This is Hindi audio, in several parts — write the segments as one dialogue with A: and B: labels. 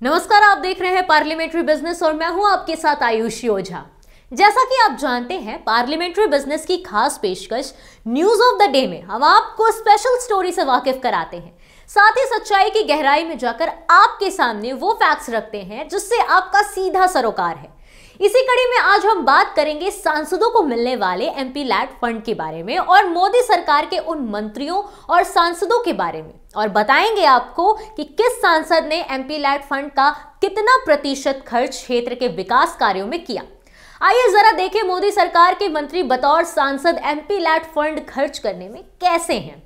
A: नमस्कार, आप देख रहे हैं पार्लियामेंट्री बिजनेस और मैं हूं आपके साथ आयुषी ओझा। जैसा कि आप जानते हैं, पार्लियामेंट्री बिजनेस की खास पेशकश न्यूज ऑफ द डे में हम आपको स्पेशल स्टोरी से वाकिफ कराते हैं, साथ ही सच्चाई की गहराई में जाकर आपके सामने वो फैक्ट्स रखते हैं जिससे आपका सीधा सरोकार है। इसी कड़ी में आज हम बात करेंगे सांसदों को मिलने वाले एमपी लैड फंड के बारे में और मोदी सरकार के उन मंत्रियों और सांसदों के बारे में, और बताएंगे आपको कि किस सांसद ने एमपी लैड फंड का कितना प्रतिशत खर्च क्षेत्र के विकास कार्यों में किया। आइए जरा देखें मोदी सरकार के मंत्री बतौर सांसद एमपी लैड फंड खर्च करने में कैसे हैं।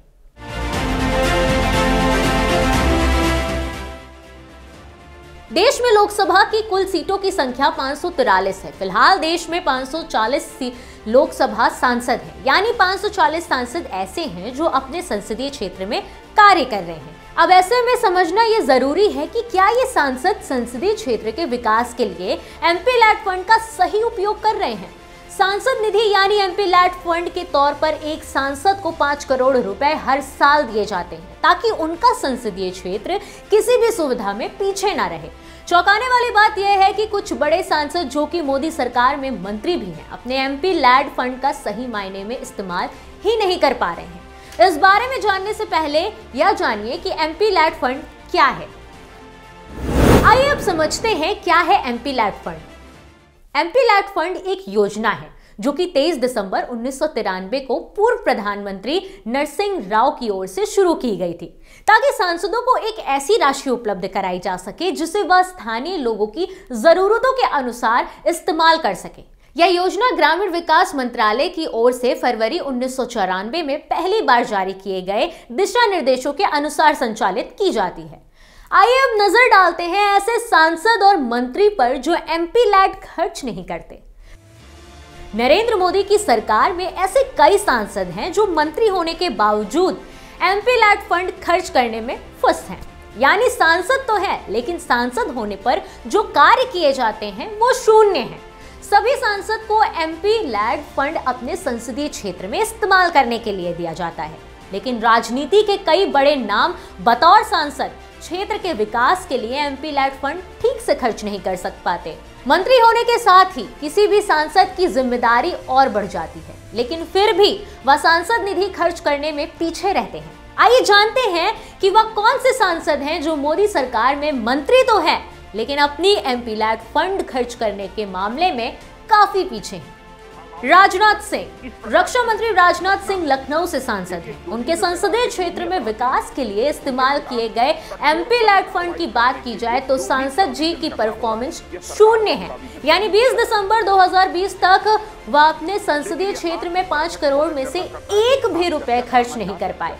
A: देश में लोकसभा की कुल सीटों की संख्या 543 है। फिलहाल देश में 540 लोकसभा सांसद हैं, यानी 540 सांसद ऐसे हैं जो अपने संसदीय क्षेत्र में कार्य कर रहे हैं। अब ऐसे में समझना यह जरूरी है कि क्या ये सांसद संसदीय क्षेत्र के विकास के लिए एमपी लैड फंड का सही उपयोग कर रहे हैं। सांसद निधि यानी एमपी लैड फंड के तौर पर एक सांसद को 5 करोड़ रुपए हर साल दिए जाते हैं ताकि उनका संसदीय क्षेत्र किसी भी सुविधा में पीछे ना रहे। चौंकाने वाली बात यह है कि कुछ बड़े सांसद जो कि मोदी सरकार में मंत्री भी हैं, अपने एमपी लैड फंड का सही मायने में इस्तेमाल ही नहीं कर पा रहे हैं। इस बारे में जानने से पहले यह जानिए कि एमपी लैड फंड क्या है। आइए अब समझते हैं क्या है MP LAD fund. MP LAD fund एक योजना है जो कि 23 दिसंबर 1993 को पूर्व प्रधानमंत्री नरसिंह राव की ओर से शुरू की गई थी, ताकि सांसदों को एक ऐसी राशि उपलब्ध कराई जा सके जिसे वह स्थानीय लोगों की जरूरतों के अनुसार इस्तेमाल कर सके। यह योजना ग्रामीण विकास मंत्रालय की ओर से फरवरी 1994 में पहली बार जारी किए गए दिशा निर्देशों के अनुसार संचालित की जाती है। आइए अब नजर डालते हैं ऐसे सांसद और मंत्री पर जो एमपी लैड खर्च नहीं करते। नरेंद्र मोदी की सरकार में ऐसे कई सांसद हैं जो मंत्री होने के बावजूद एमपी लैड फंड खर्च करने में फुस हैं, यानी सांसद तो है लेकिन सांसद होने पर जो कार्य किए जाते हैं वो शून्य है। सभी सांसद को एमपी लैड फंड अपने संसदीय क्षेत्र में इस्तेमाल करने के लिए दिया जाता है, लेकिन राजनीति के कई बड़े नाम बतौर सांसद क्षेत्र के विकास के लिए एमपी लैड फंड ठीक से खर्च नहीं कर पाते। मंत्री होने के साथ ही किसी भी सांसद की जिम्मेदारी और बढ़ जाती है, लेकिन फिर भी वह सांसद निधि खर्च करने में पीछे रहते हैं। आइए जानते हैं कि वह कौन से सांसद हैं जो मोदी सरकार में मंत्री तो है लेकिन अपनी एमपी लैड फंड खर्च करने के मामले में काफी पीछे हैं। राजनाथ सिंह। रक्षा मंत्री राजनाथ सिंह लखनऊ से सांसद हैं। उनके संसदीय क्षेत्र में विकास के लिए इस्तेमाल किए गए एमपी लैड फंड की बात की जाए तो सांसद जी की परफॉर्मेंस शून्य है, यानी 20 दिसंबर 2020 तक वह अपने संसदीय क्षेत्र में 5 करोड़ में से एक भी रुपए खर्च नहीं कर पाए।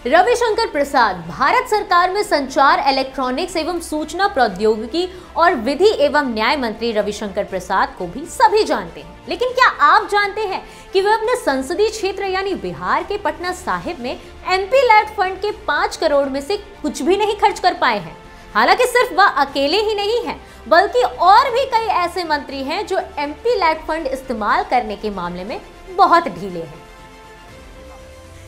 A: रविशंकर प्रसाद। भारत सरकार में संचार, इलेक्ट्रॉनिक्स एवं सूचना प्रौद्योगिकी और विधि एवं न्याय मंत्री रविशंकर प्रसाद को भी सभी जानते हैं, लेकिन क्या आप जानते हैं कि वे अपने संसदीय क्षेत्र यानी बिहार के पटना साहिब में एमपी लैड फंड के 5 करोड़ में से कुछ भी नहीं खर्च कर पाए हैं। हालांकि सिर्फ वह अकेले ही नहीं है, बल्कि और भी कई ऐसे मंत्री हैं जो एमपी लैड फंड इस्तेमाल करने के मामले में बहुत ढीले हैं।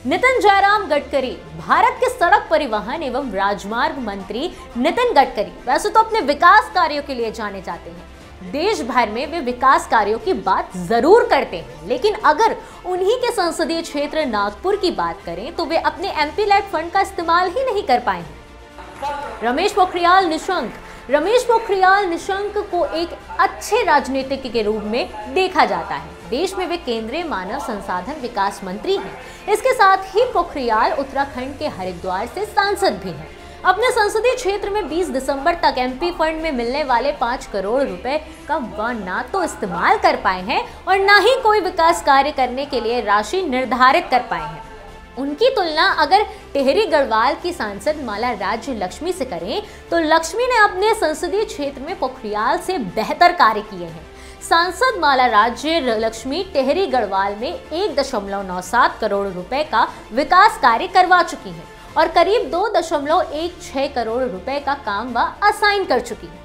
A: नितिन जयराम गडकरी। भारत के सड़क परिवहन एवं राजमार्ग मंत्री नितिन गडकरी वैसे तो अपने विकास कार्यों के लिए जाने जाते हैं। देश भर में वे विकास कार्यों की बात जरूर करते हैं, लेकिन अगर उन्हीं के संसदीय क्षेत्र नागपुर की बात करें तो वे अपने एमपी लैड फंड का इस्तेमाल ही नहीं कर पाए हैं। रमेश पोखरियाल निशंक। रमेश पोखरियाल निशंक को एक अच्छे राजनीतिज्ञ के रूप में देखा जाता है। देश में वे केंद्रीय मानव संसाधन विकास मंत्री हैं। इसके साथ ही पोखरियाल उत्तराखंड के हरिद्वार से सांसद भी हैं। अपने संसदीय क्षेत्र में 20 दिसंबर तक एमपी फंड में मिलने वाले 5 करोड़ रुपए का वह ना तो इस्तेमाल कर पाए हैं और ना ही कोई विकास कार्य करने के लिए राशि निर्धारित कर पाए हैं। उनकी तुलना अगर टिहरी गढ़वाल की सांसद माला राज्य लक्ष्मी से करें तो लक्ष्मी ने अपने संसदीय क्षेत्र में पोखरियाल से बेहतर कार्य किए हैं। सांसद माला राज्य लक्ष्मी टिहरी गढ़वाल में 1.97 करोड़ रुपए का विकास कार्य करवा चुकी हैं और करीब 2.16 करोड़ रुपए का काम वह असाइन कर चुकी है।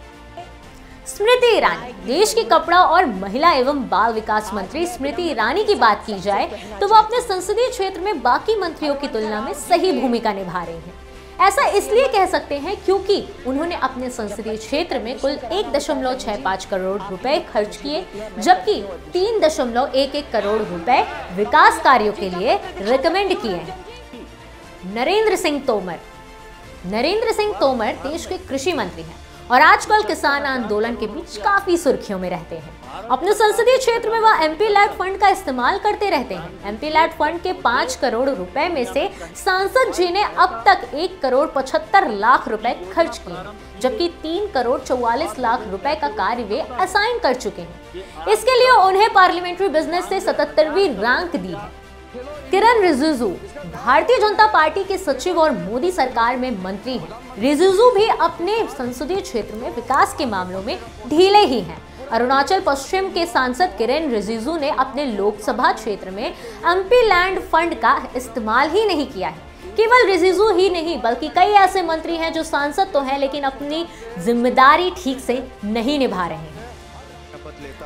A: स्मृति ईरानी। देश की कपड़ा और महिला एवं बाल विकास मंत्री स्मृति ईरानी की बात की जाए तो वह अपने संसदीय क्षेत्र में बाकी मंत्रियों की तुलना में सही भूमिका निभा रही हैं। ऐसा इसलिए कह सकते हैं क्योंकि उन्होंने अपने संसदीय क्षेत्र में कुल 1.65 करोड़ रुपए खर्च किए, जबकि 3.11 करोड़ रुपए विकास कार्यों के लिए रिकमेंड किए हैं। नरेंद्र सिंह तोमर देश के कृषि मंत्री हैं और आजकल किसान आंदोलन के बीच काफी सुर्खियों में रहते हैं। अपने संसदीय क्षेत्र में वह एमपी लैड फंड का इस्तेमाल करते रहते हैं। एमपी लैड फंड के 5 करोड़ रुपए में से सांसद जी ने अब तक 1 करोड़ 75 लाख रुपए खर्च किए, जबकि 3 करोड़ 44 लाख रुपए का कार्य वे असाइन कर चुके हैं। इसके लिए उन्हें पार्लियामेंट्री बिजनेस से 77वीं रैंक दी है। किरण रिजिजू भारतीय जनता पार्टी के सचिव और मोदी सरकार में मंत्री हैं। रिजिजू भी अपने संसदीय क्षेत्र में विकास के मामलों में ढीले ही हैं। अरुणाचल पश्चिम के सांसद किरण रिजिजू ने अपने लोकसभा क्षेत्र में एमपी लैंड फंड का इस्तेमाल ही नहीं किया है। केवल रिजिजू ही नहीं बल्कि कई ऐसे मंत्री हैं जो सांसद तो हैं लेकिन अपनी जिम्मेदारी ठीक से नहीं निभा रहे हैं।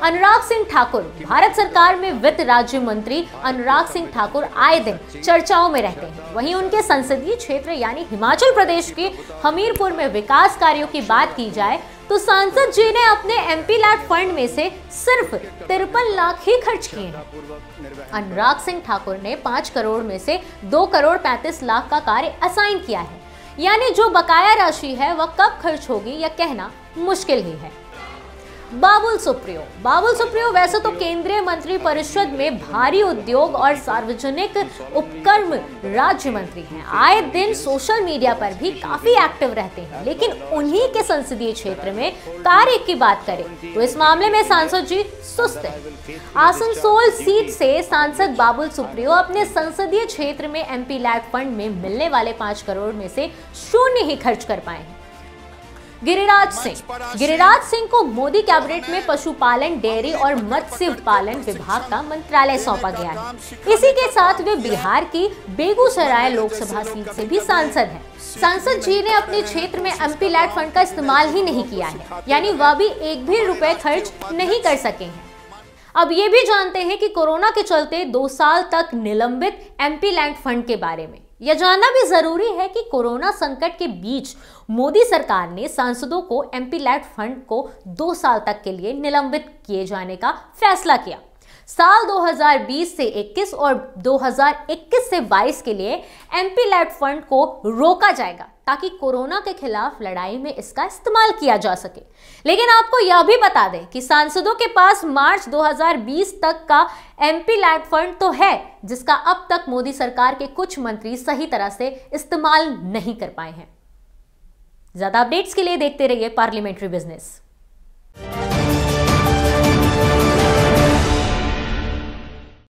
A: अनुराग सिंह ठाकुर भारत सरकार में वित्त राज्य मंत्री अनुराग सिंह ठाकुर आए दिन चर्चाओं में रहते हैं। वहीं उनके संसदीय क्षेत्र यानी हिमाचल प्रदेश के हमीरपुर में विकास कार्यों की बात की जाए तो सांसद जी ने अपने एमपी लैड फंड में से सिर्फ 53 लाख ही खर्च किए हैं। अनुराग सिंह ठाकुर ने 5 करोड़ में से 2 करोड़ 35 लाख का कार्य असाइन किया है, यानी जो बकाया राशि है वह कब खर्च होगी यह कहना मुश्किल ही है। बाबुल सुप्रियो वैसे तो केंद्रीय मंत्री परिषद में भारी उद्योग और सार्वजनिक उपक्रम राज्य मंत्री हैं। आए दिन सोशल मीडिया पर भी काफी एक्टिव रहते हैं, लेकिन उन्हीं के संसदीय क्षेत्र में कार्य की बात करें तो इस मामले में सांसद जी सुस्त है। आसनसोल सीट से सांसद बाबुल सुप्रियो अपने संसदीय क्षेत्र में एमपी लैड फंड में मिलने वाले 5 करोड़ में से 0 ही खर्च कर पाए हैं। गिरिराज सिंह को मोदी कैबिनेट में पशुपालन, डेयरी और मत्स्य पालन विभाग का मंत्रालय सौंपा गया है। इसी के साथ वे बिहार की बेगूसराय लोकसभा सीट से भी सांसद हैं। सांसद जी ने अपने क्षेत्र में एमपी लैड फंड का इस्तेमाल ही नहीं किया है, यानी वह भी 1 भी रुपए खर्च नहीं कर सके हैं। अब ये भी जानते हैं कि कोरोना के चलते 2 साल तक निलंबित एमपी लैंड फंड के बारे में। यह जानना भी जरूरी है कि कोरोना संकट के बीच मोदी सरकार ने सांसदों को एमपी लैड फंड को 2 साल तक के लिए निलंबित किए जाने का फैसला किया। साल 2020 से 21 और 2021 से 22 के लिए एमपी लैड फंड को रोका जाएगा ताकि कोरोना के खिलाफ लड़ाई में इसका इस्तेमाल किया जा सके। लेकिन आपको यह भी बता दें कि सांसदों के पास मार्च 2020 तक का एमपी लैड फंड तो है, जिसका अब तक मोदी सरकार के कुछ मंत्री सही तरह से इस्तेमाल नहीं कर पाए हैं। ज्यादा अपडेट्स के लिए देखते रहिए पार्लियामेंट्री बिजनेस।